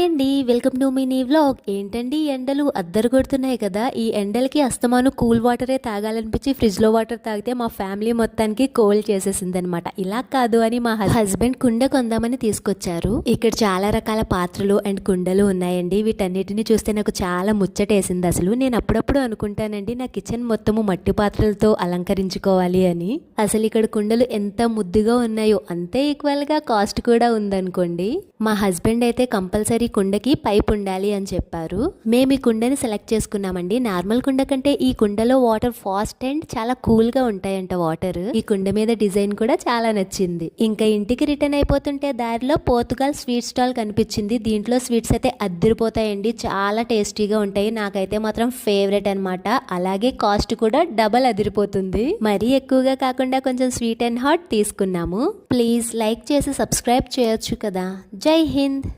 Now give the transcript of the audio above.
Hi అండి, welcome to mini vlog. ఏంటండి ఎండలు అద్దరు కొడుతున్నాయి కదా. ఈ ఎండలకి అస్తమాను కూల్ వాటరే తాగాలనిపించి ఫ్రిడ్జ్లో వాటర్ తాగితే మా ఫ్యామిలీ మొత్తానికి కోల్డ్ చేసేసింది అనమాట. ఇలా కాదు అని మా హస్బెండ్ కుండ కొందామని తీసుకొచ్చారు. ఇక్కడ చాలా రకాల పాత్రలు అండ్ కుండలు ఉన్నాయండి. వీటన్నిటిని చూస్తే నాకు చాలా ముచ్చటేసింది. అసలు నేను అప్పుడప్పుడు అనుకుంటానండి నా కిచెన్ మొత్తము మట్టి పాత్రలతో అలంకరించుకోవాలి అని. అసలు ఇక్కడ కుండలు ఎంత ముద్దుగా ఉన్నాయో అంతే ఈక్వల్ గా కాస్ట్ కూడా ఉందనుకోండి. మా హస్బెండ్ అయితే కంపల్సరీ కుండకి పైప్ ఉండాలి అని చెప్పారు. మేము ఈ కుండని సెలెక్ట్ చేసుకున్నామండి. నార్మల్ కుండ కంటే ఈ కుండలో వాటర్ ఫాస్ట్ అండ్ చాలా కూల్ గా ఉంటాయంట వాటర్. ఈ కుండ మీద డిజైన్ కూడా చాలా నచ్చింది. ఇంకా ఇంటికి రిటర్న్ అయిపోతుంటే దారిలో పోర్తుగల్ స్వీట్ స్టాల్ కనిపించింది. దీంట్లో స్వీట్స్ అయితే అద్దరిపోతాయండి, చాలా టేస్టీగా ఉంటాయి. నాకైతే మాత్రం ఫేవరెట్ అనమాట. అలాగే కాస్ట్ కూడా డబల్ అదిరిపోతుంది. మరీ ఎక్కువగా కాకుండా కొంచెం స్వీట్ అండ్ హాట్ తీసుకున్నాము. ప్లీజ్ లైక్ చేసి సబ్స్క్రైబ్ చేయొచ్చు కదా. జై హింద్.